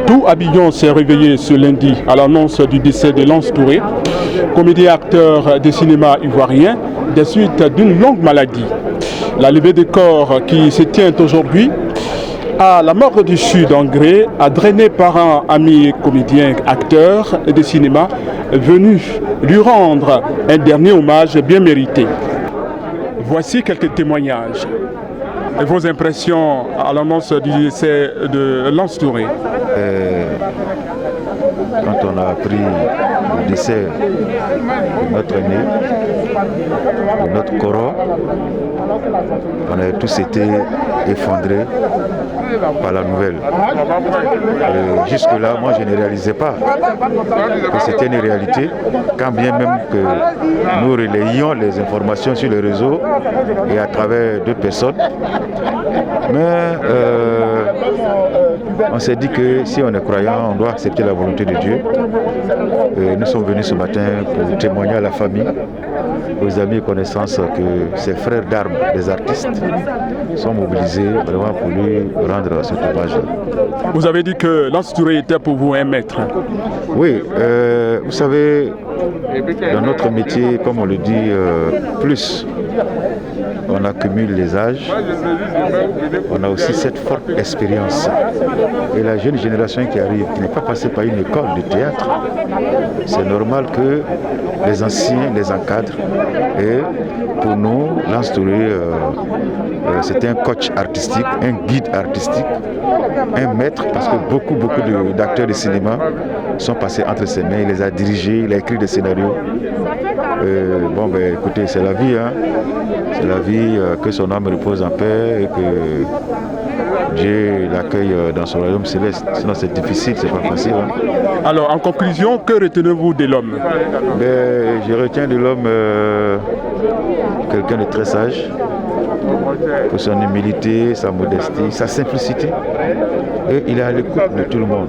Tout Abidjan s'est réveillé ce lundi à l'annonce du décès de Lance Touré, comédien acteur de cinéma ivoirien, des suites d'une longue maladie. La levée des corps qui se tient aujourd'hui à la morgue du Sud en Gré a drainé parents, amis, comédiens, acteurs de cinéma venus lui rendre un dernier hommage bien mérité. Voici quelques témoignages. Et vos impressions à l'annonce du décès de Lance Touré? Quand on a appris le décès de notre aîné, de notre coro, on a tous été effondrés par la nouvelle. Jusque-là, moi je ne réalisais pas que c'était une réalité, quand bien même que nous relayions les informations sur les réseaux et à travers deux personnes. Mais on s'est dit que si on est croyant, on doit accepter la volonté de Dieu. Nous sommes venus ce matin pour témoigner à la famille, aux amis et connaissances que ces frères d'armes, des artistes, sont mobilisés vraiment pour lui rendre cet hommage. Vous avez dit que Lance Touré était pour vous un maître. Oui, vous savez, dans notre métier, comme on le dit, plus on accumule les âges, on a aussi cette forte expérience. Et la jeune génération qui arrive, qui n'est pas passée par une école de théâtre, c'est normal que les anciens les encadrent. Et pour nous, Lance Touré, c'était un coach artistique, un guide artistique, un maître, parce que beaucoup d'acteurs de cinéma sont passés entre ses mains. Il les a dirigés, il a écrit des scénarios. Écoutez, c'est la vie, hein. C'est la vie, que son âme repose en paix et que Dieu l'accueille dans son royaume céleste. Sinon c'est difficile, c'est pas facile. Hein. Alors en conclusion, que retenez-vous de l'homme? Je retiens de l'homme quelqu'un de très sage, pour son humilité, sa modestie, sa simplicité. Et il est à l'écoute de tout le monde.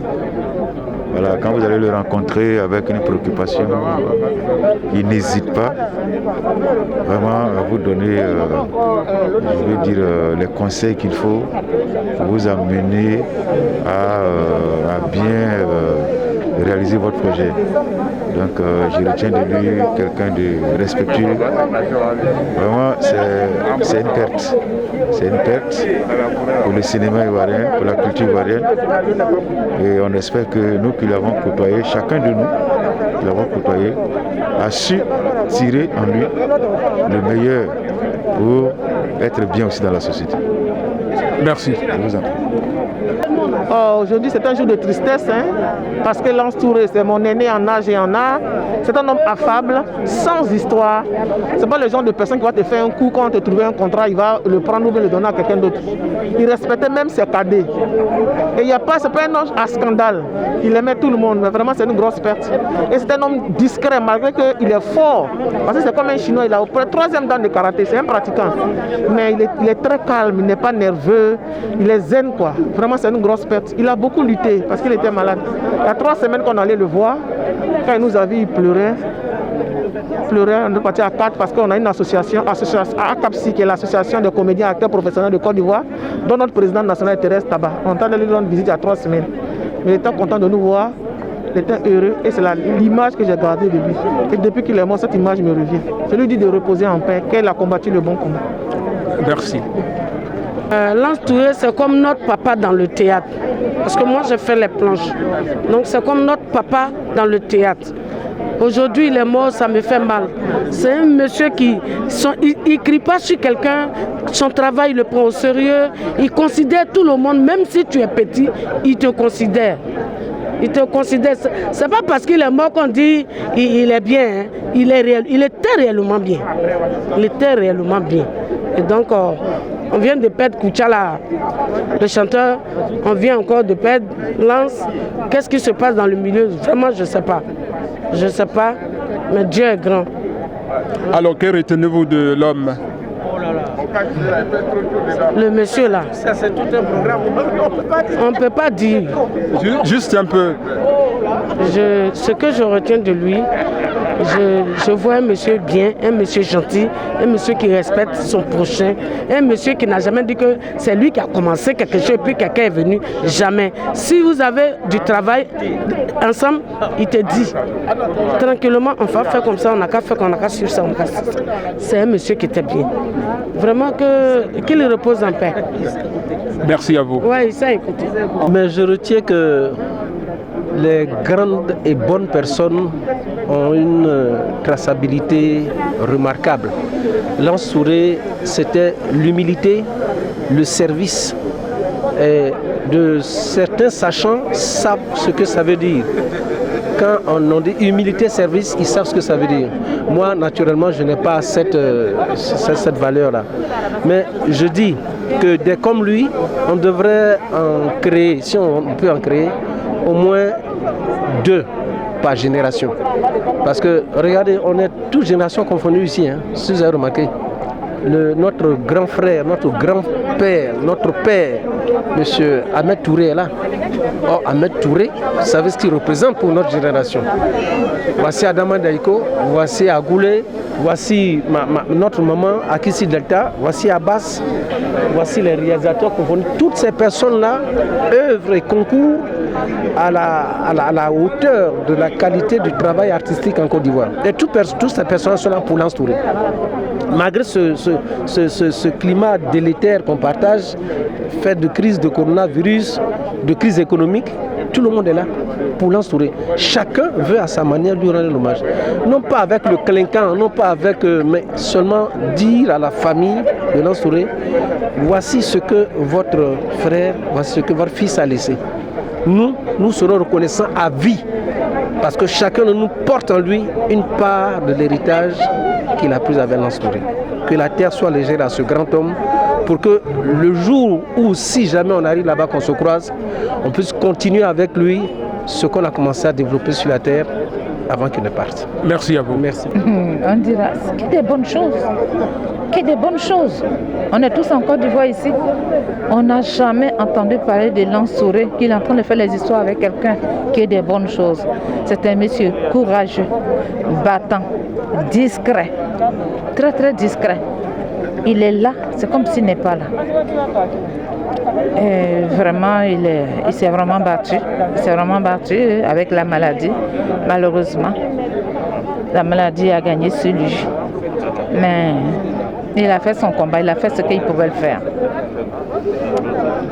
Voilà, quand vous allez le rencontrer avec une préoccupation, il n'hésite pas vraiment à vous donner, les conseils qu'il faut pour vous amener à bien réaliser votre projet. Donc je retiens de lui quelqu'un de respectueux. Vraiment, c'est une perte. C'est une perte pour le cinéma ivoirien, pour la culture ivoirienne. Et on espère que nous qui l'avons côtoyé, chacun de nous qui l'avons côtoyé, a su tirer en lui le meilleur pour être bien aussi dans la société. Merci. Je vous en prie. Aujourd'hui, c'est un jour de tristesse, parce que Lance Touré, c'est mon aîné en âge et en art. C'est un homme affable, sans histoire. C'est pas le genre de personne qui va te faire un coup quand on te trouve un contrat, il va le prendre ou bien le donner à quelqu'un d'autre. Il respectait même ses cadets. Et il n'y a pas, c'est pas un homme à scandale. Il aimait tout le monde, mais vraiment c'est une grosse perte. Et c'est un homme discret, malgré qu'il est fort. Parce que c'est comme un Chinois, il a au 3e dan de karaté, c'est un pratiquant. Mais il est très calme, il n'est pas nerveux, il est zen quoi. Vraiment c'est une grosse perte. Il a beaucoup lutté parce qu'il était malade. Il y a 3 semaines qu'on allait le voir. Quand il nous a vu, il pleurait. On est parti à 4 parce qu'on a une association ACAPSI, qui est l'association des comédiens acteurs professionnels de Côte d'Ivoire, dont notre président national est Thérèse Taba. On est allé lui rendre visite il y a 3 semaines. Mais il était content de nous voir, il était heureux et c'est l'image que j'ai gardée de lui. Et depuis qu'il est mort, cette image me revient. Je lui dis de reposer en paix, qu'elle a combattu le bon combat. Merci. Lance Touré, c'est comme notre papa dans le théâtre. Parce que moi, j'ai fait les planches. Donc, c'est comme notre papa dans le théâtre. Aujourd'hui, il est mort, ça me fait mal. C'est un monsieur qui il crie pas sur quelqu'un, son travail, il le prend au sérieux. Il considère tout le monde, même si tu es petit, il te considère. Il te considère. C'est pas parce qu'il est mort qu'on dit il est bien. Hein. Il était réellement bien. Il était réellement bien. Et donc, on vient de perdre Kouchala, le chanteur. On vient encore de perdre Lance. Qu'est-ce qui se passe dans le milieu? Vraiment, je ne sais pas. Je ne sais pas, mais Dieu est grand. Alors, que retenez-vous de l'homme? Le monsieur là. Ça, c'est tout un programme. On ne peut pas dire. Juste un peu. Ce que je retiens de lui, je vois un monsieur bien, un monsieur gentil, un monsieur qui respecte son prochain, un monsieur qui n'a jamais dit que c'est lui qui a commencé quelque chose et puis quelqu'un est venu. Jamais. Si vous avez du travail ensemble, il te dit tranquillement, on va faire comme ça, on n'a qu'à faire, on n'a qu'à suivre ça, on n'a qu'à faire ça. C'est un monsieur qui était bien. Vraiment qu'il repose en paix. Merci à vous. Oui, ça écoutez. Mais je retiens que les grandes et bonnes personnes ont une traçabilité remarquable. Lance Touré, c'était l'humilité, le service. Et de certains sachants savent ce que ça veut dire. Quand on dit humilité, service, ils savent ce que ça veut dire. Moi, naturellement, je n'ai pas cette valeur-là. Mais je dis que des comme lui, on devrait en créer, si on peut en créer, au moins 2 par génération. Parce que, regardez, on est toutes générations confondues ici, hein, si vous avez remarqué. Notre grand frère, notre grand-père, notre père, M. Ahmed Touré est là. Or, Ahmed Touré, vous savez ce qu'il représente pour notre génération. Voici Adama Daïko, voici Agoulé, voici notre maman Akissi Delta, voici Abbas, voici les réalisateurs confondus. Toutes ces personnes-là œuvrent et concourent à la hauteur de la qualité du travail artistique en Côte d'Ivoire. Et toutes ces personnes sont là pour Lance Touré. Malgré ce climat délétère qu'on partage, fait de crise de coronavirus, de crise économique, tout le monde est là pour Lance Touré. Chacun veut à sa manière lui rendre l'hommage. Non pas avec le clinquant, non pas avec, mais seulement dire à la famille de Lance Touré, voici ce que votre frère, voici ce que votre fils a laissé. Nous serons reconnaissants à vie, parce que chacun de nous porte en lui une part de l'héritage qu'il a pris avec Lance Touré. Que la terre soit légère à ce grand homme, pour que le jour où, si jamais on arrive là-bas, qu'on se croise, on puisse continuer avec lui ce qu'on a commencé à développer sur la terre avant qu'il ne parte. Merci à vous. Merci. On dira que des bonnes choses. Que des bonnes choses. On est tous en Côte d'Ivoire ici. On n'a jamais entendu parler de Lance Touré qu'il est en train de faire les histoires avec quelqu'un qui est des bonnes choses. C'est un monsieur courageux, battant, discret, très très discret. Il est là, c'est comme s'il n'est pas là. Et vraiment, il s'est vraiment battu. Il s'est vraiment battu avec la maladie, malheureusement. La maladie a gagné sur lui. Mais il a fait son combat, il a fait ce qu'il pouvait le faire.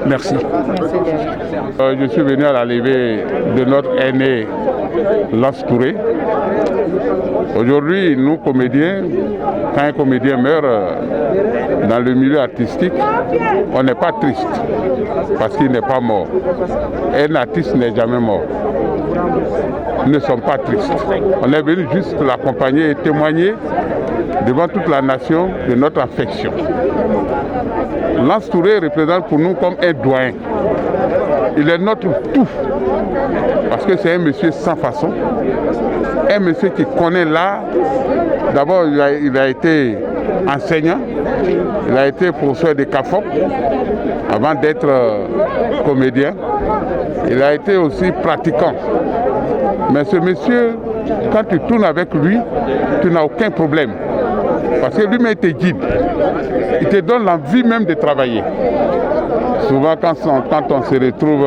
Merci. Merci Derek. Je suis venu à la levée de notre aîné Lance Touré. Aujourd'hui, nous comédiens, quand un comédien meurt dans le milieu artistique, on n'est pas triste parce qu'il n'est pas mort. Un artiste n'est jamais mort. Nous ne sommes pas tristes. On est venu juste l'accompagner et témoigner devant toute la nation de notre affection. Lance Touré représente pour nous comme un doyen. Il est notre tout, parce que c'est un monsieur sans façon, un monsieur qui connaît l'art. D'abord, il a été enseignant, il a été professeur de CAFOP avant d'être comédien. Il a été aussi pratiquant. Mais ce monsieur, quand tu tournes avec lui, tu n'as aucun problème. Parce que lui-même te guide. Il te donne l'envie même de travailler. Souvent, quand on se retrouve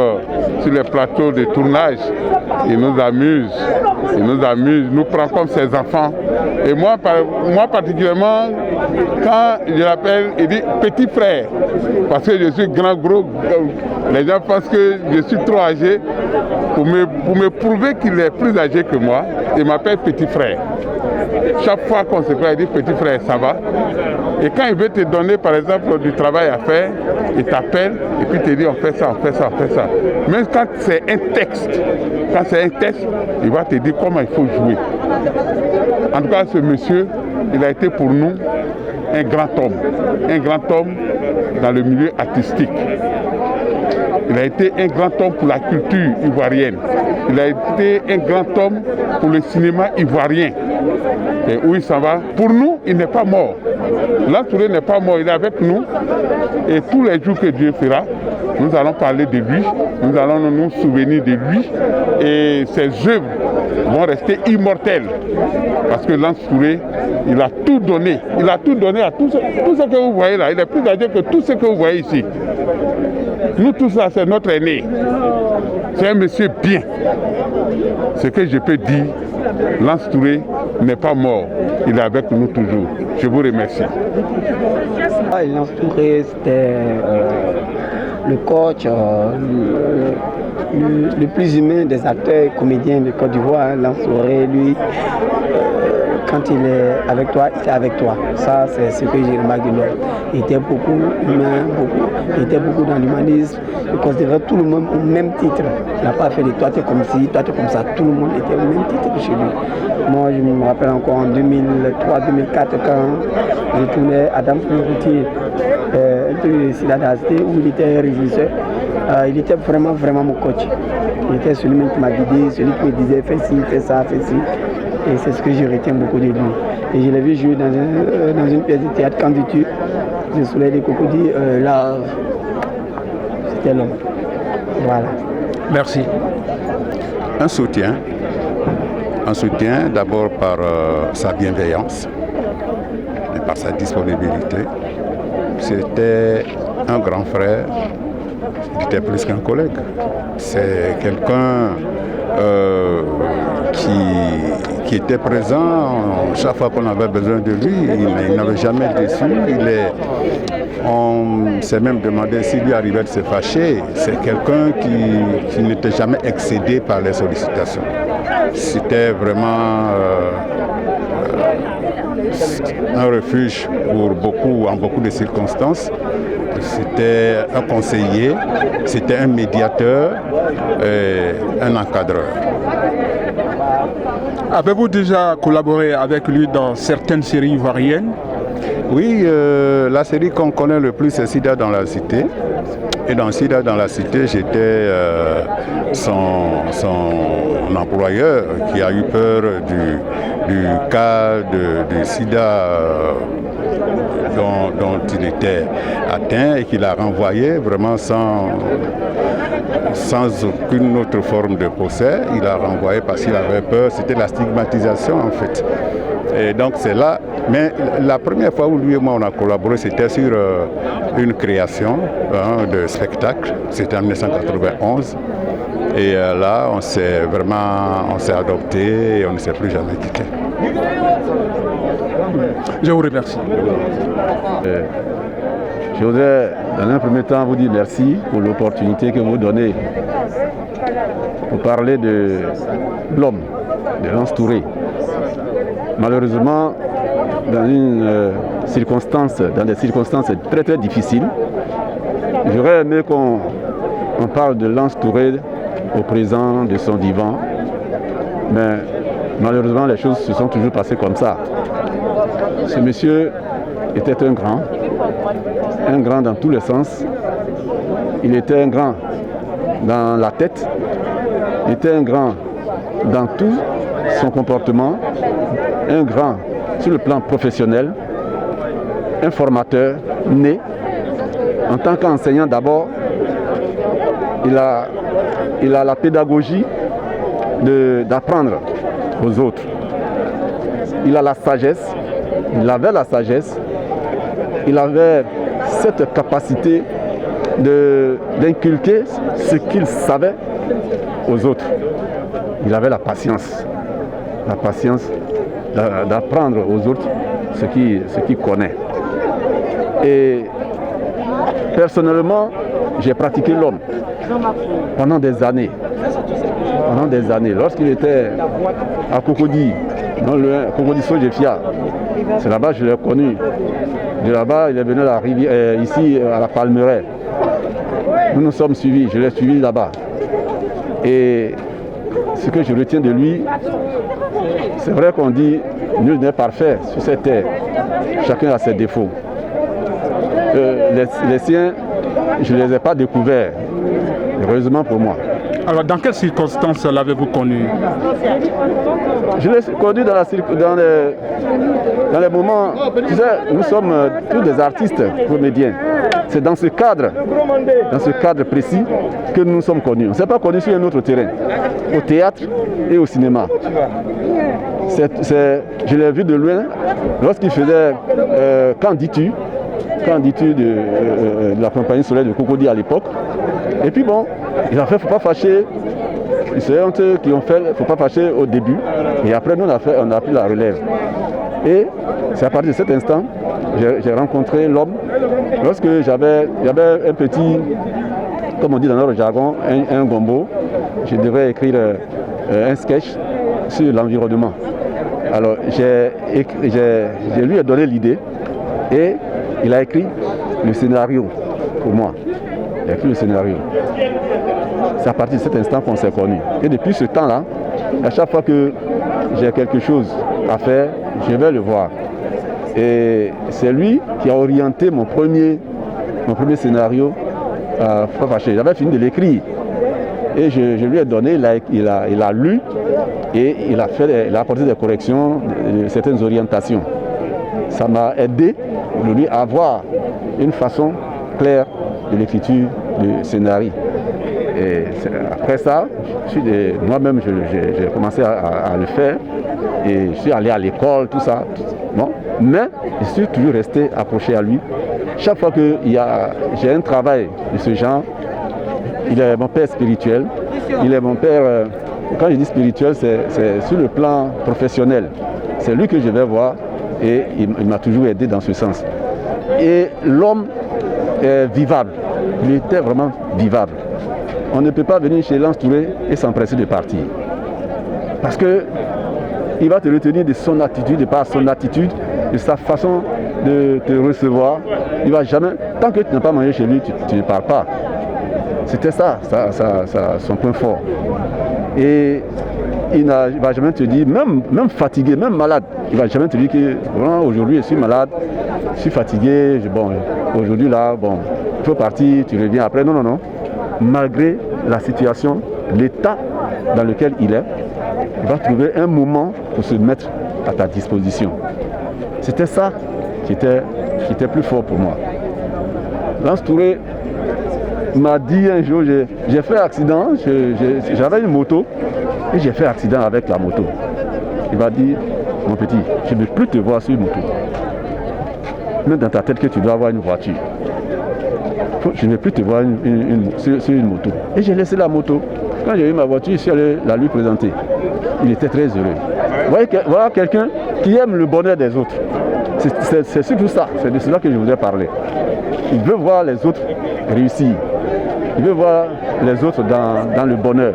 sur les plateaux de tournage, il nous amuse, nous prend comme ses enfants. Et moi particulièrement, quand je l'appelle, il dit petit frère. Parce que je suis grand, gros. Les gens pensent que je suis trop âgé. Pour me prouver qu'il est plus âgé que moi, il m'appelle petit frère. Chaque fois qu'on se croit, il dit petit frère, ça va. Et quand il veut te donner, par exemple, du travail à faire, il t'appelle et puis il te dit on fait ça, on fait ça, on fait ça. Même quand c'est un texte, il va te dire comment il faut jouer. En tout cas, ce monsieur, il a été pour nous un grand homme dans le milieu artistique. Il a été un grand homme pour la culture ivoirienne. Il a été un grand homme pour le cinéma ivoirien. Et où il s'en va? Pour nous, il n'est pas mort. Lance Touré n'est pas mort, il est avec nous. Et tous les jours que Dieu fera, nous allons parler de lui, nous allons nous souvenir de lui et ses œuvres vont rester immortelles. Parce que Lance Touré, il a tout donné. Il a tout donné à tout ce que vous voyez là. Il est plus âgé que tout ce que vous voyez ici. Nous tous là, c'est notre aîné. C'est un monsieur bien. Ce que je peux dire, Lance Touré n'est pas mort. Il est avec nous toujours. Je vous remercie. Lance Touré, c'était le coach, le plus humain des acteurs et comédiens de Côte d'Ivoire. Lance Touré, lui, quand il est avec toi, il est avec toi. Ça, c'est ce que j'ai remarqué de l'homme. Il était beaucoup humain, il était beaucoup dans l'humanisme. Il considérait tout le monde au même titre. Il n'a pas fait de toi, tu es comme ci, toi, tu es comme ça. Tout le monde était au même titre chez lui. Moi, je me rappelle encore en 2003-2004, quand je tournais Adam Routier, de Siladasté, où il était régisseur. Il était vraiment mon coach. Il était celui qui m'a guidé, celui qui me disait fais ci, fais ça, fais ci. Et c'est ce que je retiens beaucoup de lui. Et je l'ai vu jouer dans une pièce de théâtre, Quand dis-tu, Le Soleil des Crocodiles, là, c'était l'homme. Voilà. Merci. Un soutien d'abord par sa bienveillance et par sa disponibilité. C'était un grand frère, il était plus qu'un collègue. C'est quelqu'un qui était présent chaque fois qu'on avait besoin de lui. Il n'avait jamais déçu. On s'est même demandé s'il lui arrivait de se fâcher. C'est quelqu'un qui n'était jamais excédé par les sollicitations. C'était vraiment un refuge pour en beaucoup de circonstances. C'était un conseiller, c'était un médiateur, un encadreur. Avez-vous déjà collaboré avec lui dans certaines séries ivoiriennes? Oui, la série qu'on connaît le plus, c'est Sida dans la Cité. Et dans Sida dans la Cité, j'étais son employeur qui a eu peur du cas du Sida dont il était atteint et qu'il a renvoyé vraiment sans aucune autre forme de procès. Il a renvoyé parce qu'il avait peur, c'était la stigmatisation en fait. Et donc c'est là, mais la première fois où lui et moi on a collaboré, c'était sur une création de spectacle, c'était en 1991. Et là, on s'est adopté et on ne s'est plus jamais quitté. Je vous remercie. Je voudrais, dans un premier temps, vous dire merci pour l'opportunité que vous donnez pour parler de l'homme, de Lance Touré. Malheureusement, dans des circonstances très très difficiles, j'aurais aimé qu'on parle de Lance Touré au présent de son vivant, mais malheureusement les choses se sont toujours passées comme ça. Ce monsieur était un grand dans tous les sens. Il était un grand dans la tête, il était un grand dans tout son comportement, un grand sur le plan professionnel, un formateur né. En tant qu'enseignant d'abord, il a la pédagogie d'apprendre aux autres. Il a la sagesse, il avait la sagesse, il avait cette capacité d'inculquer ce qu'il savait aux autres. Il avait la patience d'apprendre aux autres ce qu'il connaît. Et personnellement, j'ai pratiqué l'homme pendant des années. Lorsqu'il était à Cocody, dans le Cocody Sojefia, c'est là-bas que je l'ai connu. De là-bas, il est venu à la rivière, ici à la Palmeraie. Nous nous sommes suivis, je l'ai suivi là-bas. Et ce que je retiens de lui, c'est vrai qu'on dit nul n'est parfait sur cette terre. Chacun a ses défauts. Les siens, je ne les ai pas découverts, heureusement pour moi. Alors, dans quelles circonstances l'avez-vous connu? Je l'ai connu dans les moments, tu sais, nous sommes tous des artistes comédiens. c'est dans ce cadre précis que nous sommes connus. On ne s'est pas connus sur un autre terrain, au théâtre et au cinéma. Je l'ai vu de loin lorsqu'il faisait Qu'en dis-tu de la compagnie solaire de Cocody à l'époque. Et puis bon, il a fait Faut pas fâcher. C'est eux qui ont fait Faut pas fâcher au début. Et après, nous, on a pris la relève. Et c'est à partir de cet instant, j'ai rencontré l'homme. Lorsque j'avais un petit, comme on dit dans notre jargon, un gombo, je devais écrire un sketch sur l'environnement. Alors, je lui ai donné l'idée et il a écrit le scénario pour moi. Il a écrit le scénario. C'est à partir de cet instant qu'on s'est connus. Et depuis ce temps-là, à chaque fois que j'ai quelque chose à faire, je vais le voir. Et c'est lui qui a orienté mon premier scénario à Faut pas fâcher. J'avais fini de l'écrire. Et je lui ai donné, il a lu et il a apporté des corrections, certaines orientations. Ça m'a aidé aujourd'hui à avoir une façon claire de l'écriture du scénario. Et après ça, moi-même j'ai commencé à le faire et je suis allé à l'école, tout ça. Bon. Mais je suis toujours resté accroché à lui. Chaque fois que j'ai un travail de ce genre, il est mon père spirituel. Il est mon père, quand je dis spirituel, c'est sur le plan professionnel. C'est lui que je vais voir et il m'a toujours aidé dans ce sens. Et l'homme est vivable. Il était vraiment vivable. On ne peut pas venir chez Lance Touré et s'empresser de partir. Parce qu'il va te retenir de son attitude, de par son attitude, de sa façon de te recevoir. Il va jamais, tant que tu n'as pas mangé chez lui, tu ne pars pas. C'était ça, son point fort. Et il ne va jamais te dire, même fatigué, même malade, il ne va jamais te dire que aujourd'hui je suis malade, je suis fatigué, aujourd'hui là, il faut partir, tu reviens après. Non. Malgré la situation, l'état dans lequel il est, il va trouver un moment pour se mettre à ta disposition. C'était ça qui était plus fort pour moi. Lance Touré m'a dit un jour, j'ai fait accident, j'avais une moto et j'ai fait accident avec la moto. Il m'a dit, mon petit, je ne veux plus te voir sur une moto. Même dans ta tête que tu dois avoir une voiture. Je ne veux plus te voir sur une moto. Et j'ai laissé la moto. Quand j'ai eu ma voiture, je suis allé la lui présenter. Il était très heureux. Voilà quelqu'un qui aime le bonheur des autres. C'est surtout ça, c'est de cela que je vous ai parlé. Il veut voir les autres réussir. Il veut voir les autres dans le bonheur.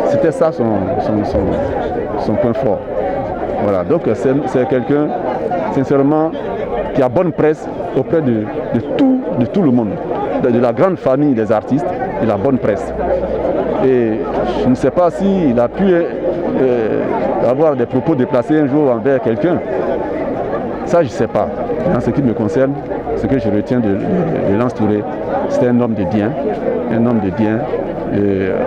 C'était ça son point fort. Voilà, donc c'est quelqu'un, sincèrement, qui a bonne presse auprès de tout le monde, de la grande famille des artistes, de la bonne presse. Et je ne sais pas s'il a pu avoir des propos déplacés un jour envers quelqu'un. Ça, je ne sais pas. En ce qui me concerne, ce que je retiens de Lance Touré, c'est un homme de bien,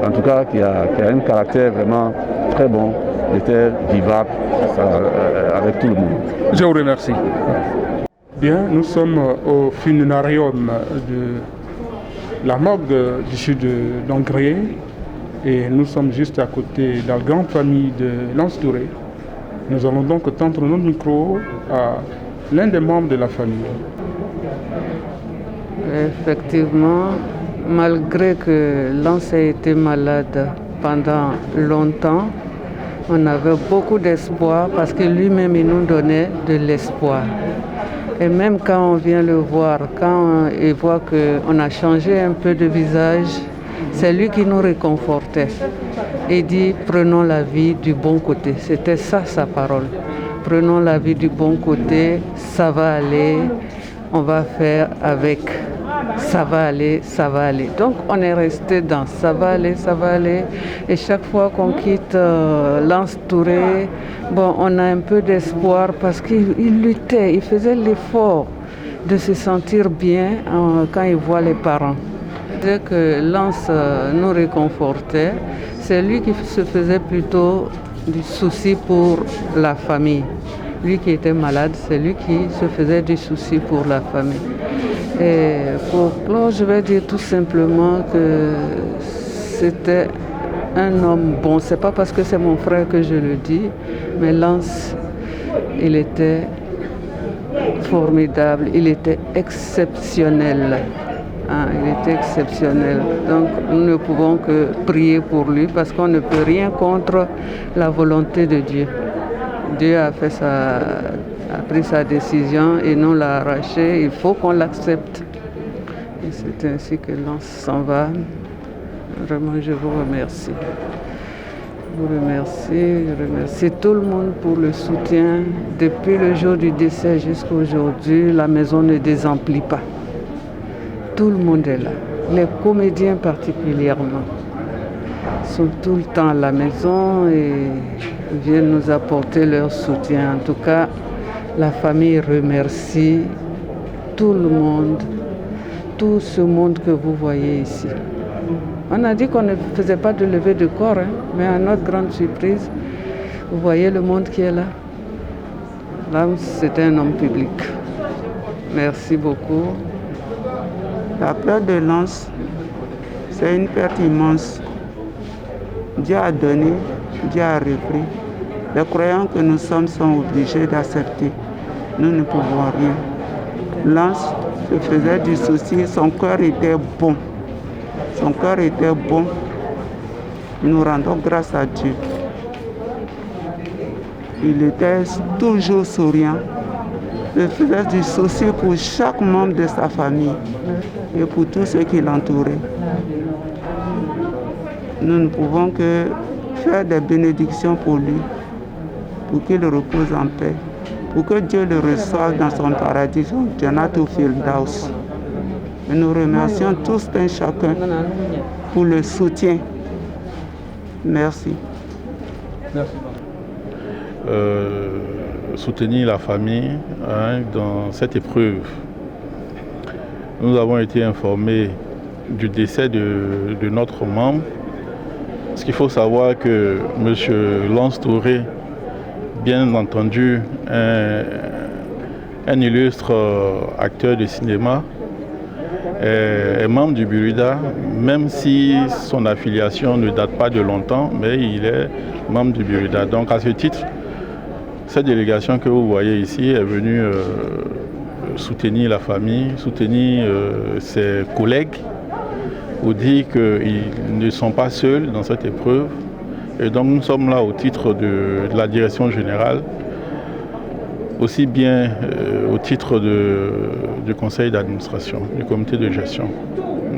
en tout cas qui a un caractère vraiment très bon, il était vivable avec tout le monde. Je vous remercie. Bien, nous sommes au funérarium de la morgue du sud d'Angré et nous sommes juste à côté de la grande famille de Lance Touré. Nous allons donc tendre notre micro à l'un des membres de la famille. Effectivement, malgré que Lance ait été malade pendant longtemps, on avait beaucoup d'espoir parce que lui-même il nous donnait de l'espoir. Et même quand on vient le voir, quand il voit qu'on a changé un peu de visage, c'est lui qui nous réconfortait. Il dit, prenons la vie du bon côté. C'était ça sa parole. Prenons la vie du bon côté, ça va aller, on va faire avec. Ça va aller, ça va aller. Donc on est resté dans ça va aller, ça va aller. Et chaque fois qu'on quitte Lance Touré, on a un peu d'espoir parce qu'il luttait, il faisait l'effort de se sentir bien quand il voit les parents. Dès que Lance nous réconfortait, c'est lui qui se faisait plutôt du souci pour la famille. lui qui était malade, c'est lui qui se faisait du souci pour la famille. Et pour clore, je vais dire tout simplement que c'était un homme bon. C'est pas parce que c'est mon frère que je le dis, mais Lance, il était formidable, il était exceptionnel. Il était exceptionnel. Donc nous ne pouvons que prier pour lui parce qu'on ne peut rien contre la volonté de Dieu. Dieu a pris sa décision et nous l'a arraché. Il faut qu'on l'accepte. Et c'est ainsi que Lance s'en va. Vraiment, je vous remercie. Je remercie tout le monde pour le soutien. Depuis le jour du décès jusqu'à aujourd'hui, la maison ne désemplit pas. Tout le monde est là. Les comédiens particulièrement sont tout le temps à la maison et viennent nous apporter leur soutien. En tout cas, la famille remercie tout le monde, tout ce monde que vous voyez ici. On a dit qu'on ne faisait pas de levée de corps, mais à notre grande surprise, vous voyez le monde qui est là. Là, c'était un homme public. Merci beaucoup. La perte de Lance, c'est une perte immense. Dieu a donné, Dieu a repris. Les croyants que nous sommes sont obligés d'accepter. Nous ne pouvons rien. Lance se faisait du souci, son cœur était bon. Son cœur était bon. Nous rendons grâce à Dieu. Il était toujours souriant. Il faisait du souci pour chaque membre de sa famille et pour tous ceux qui l'entouraient. Nous ne pouvons que faire des bénédictions pour lui, pour qu'il repose en paix, pour que Dieu le reçoive dans son paradis, Jannatul Firdaus. Et nous remercions tous et chacun pour le soutien. Merci. Soutenir la famille dans cette épreuve. Nous avons été informés du décès de notre membre. Ce qu'il faut savoir que M. Lance Touré, bien entendu, un illustre acteur de cinéma, est membre du Burida, même si son affiliation ne date pas de longtemps, mais il est membre du Burida. Donc à ce titre, cette délégation que vous voyez ici est venue soutenir la famille, soutenir ses collègues, pour dire qu'ils ne sont pas seuls dans cette épreuve. Et donc nous sommes là au titre de la direction générale, aussi bien au titre du conseil d'administration, du comité de gestion.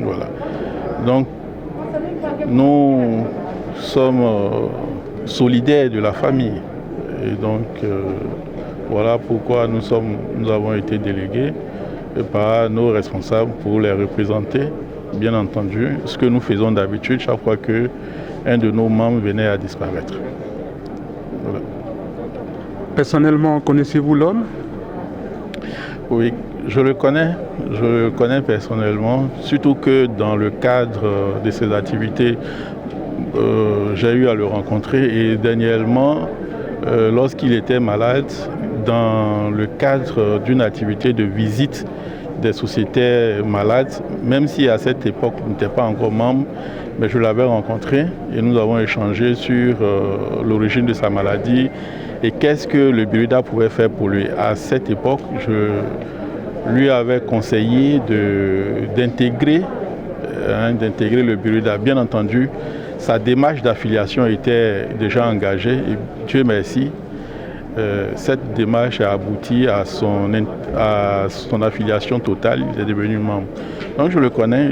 Voilà. Donc nous sommes solidaires de la famille. Et donc voilà pourquoi nous avons été délégués par nos responsables pour les représenter, bien entendu, ce que nous faisons d'habitude chaque fois qu'un de nos membres venait à disparaître. Voilà. Personnellement, connaissez-vous l'homme? Oui, je le connais personnellement, surtout que dans le cadre de ses activités, j'ai eu à le rencontrer et dernièrement, lorsqu'il était malade, dans le cadre d'une activité de visite des sociétés malades, même si à cette époque il n'était pas encore membre, mais je l'avais rencontré et nous avons échangé sur l'origine de sa maladie et qu'est-ce que le Burida pouvait faire pour lui. À cette époque, je lui avais conseillé d'intégrer le Burida. Bien entendu, sa démarche d'affiliation était déjà engagée et Dieu merci, cette démarche a abouti à son affiliation totale, il est devenu membre. Donc je le connais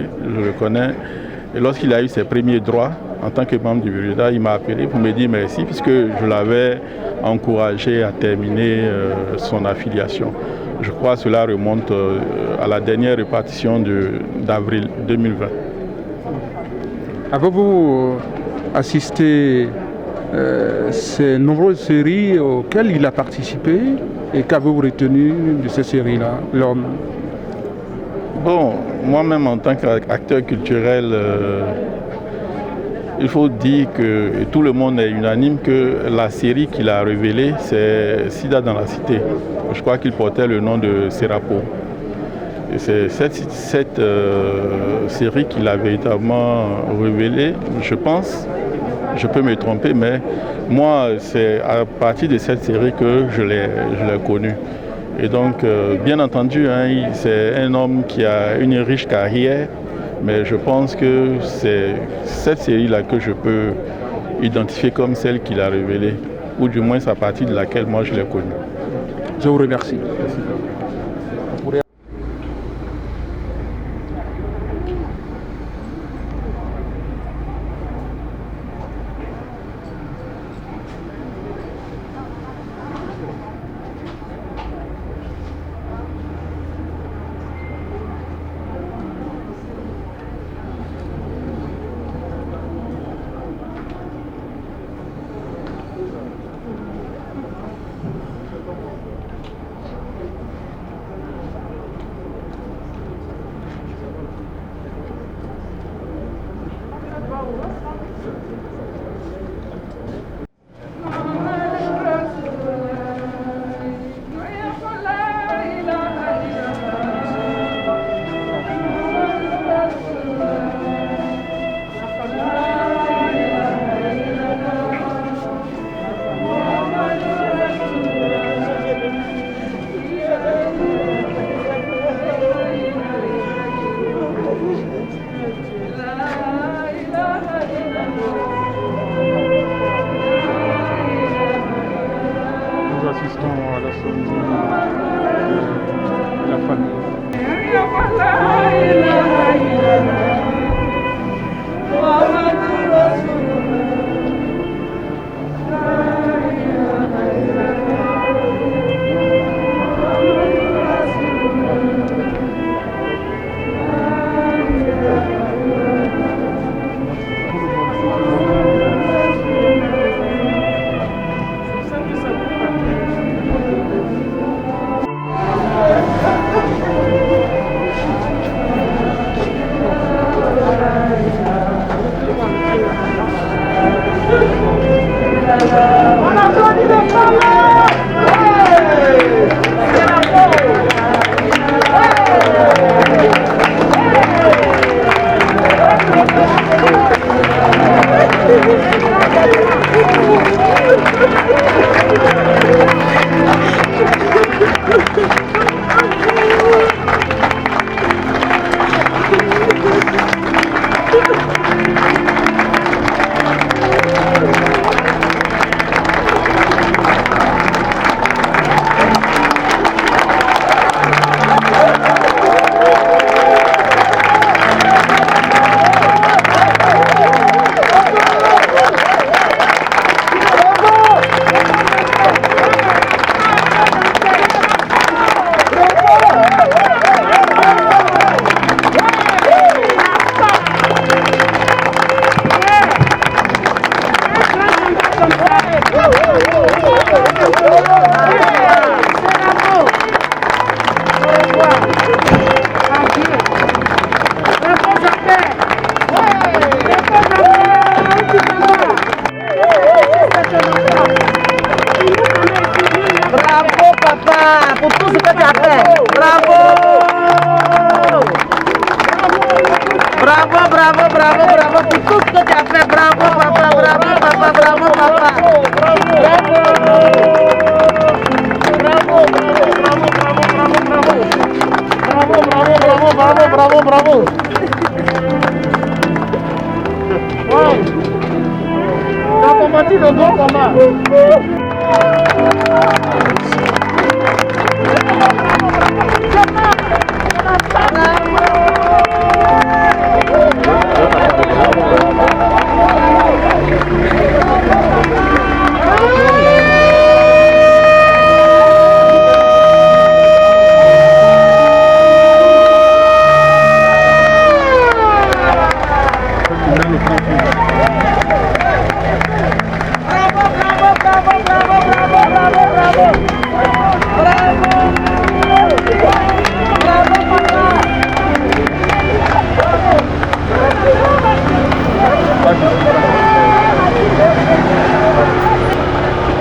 et lorsqu'il a eu ses premiers droits en tant que membre du Burida, il m'a appelé pour me dire merci puisque je l'avais encouragé à terminer son affiliation. Je crois que cela remonte à la dernière répartition d'avril 2020. Avez-vous assisté ces nombreuses séries auxquelles il a participé et qu'avez-vous retenu de ces séries-là, l'homme? Bon, moi-même en tant qu'acteur culturel, il faut dire que tout le monde est unanime que la série qu'il a révélée, c'est Sida dans la cité. Je crois qu'il portait le nom de Serapo. Et c'est cette série qu'il a véritablement révélée, je pense. Je peux me tromper, mais moi, c'est à partir de cette série que je l'ai connu. Et donc, bien entendu, hein, c'est un homme qui a une riche carrière, mais je pense que c'est cette série-là que je peux identifier comme celle qu'il a révélée, ou du moins à partir de laquelle moi je l'ai connue. Je vous remercie. Bravo, papa!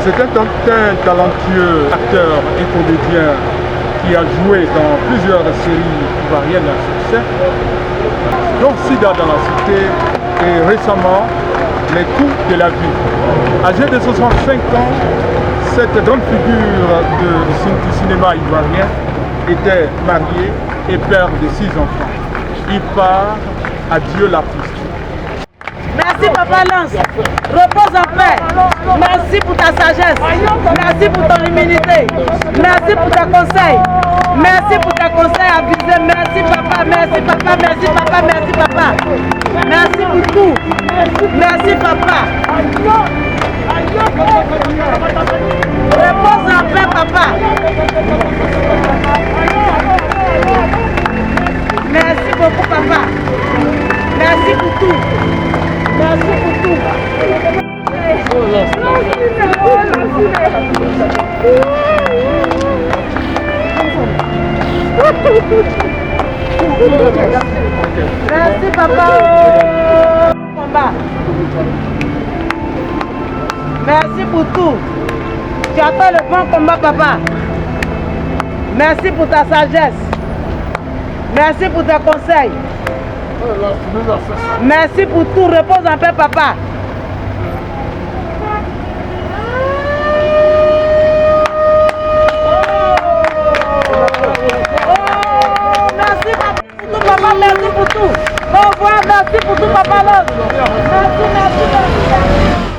C'était un talentueux acteur et comédien qui a joué dans plusieurs séries ivoiriennes à succès, dont Sida dans la cité et récemment Les coups de la vie. Âgé de 65 ans, cette grande figure du cinéma ivoirien était marié et père de 6 enfants. Il part, adieu l'artiste. Merci Papa Lance, repose en paix. Merci pour ta sagesse, merci pour ton humilité, merci pour tes conseils, merci pour tes conseils avisés. Merci Papa, merci Papa, merci Papa, merci Papa. Merci pour tout, merci Papa. Repose en paix Papa. Merci beaucoup Papa, merci pour tout. Merci pour tout. Merci papa. Merci pour tout. Tu as fait le bon combat papa. Merci pour ta sagesse. Merci pour tes conseils. Merci pour tout, repose en paix papa. Merci papa pour tout papa, merci pour tout. Au revoir, merci pour tout papa. Merci, merci.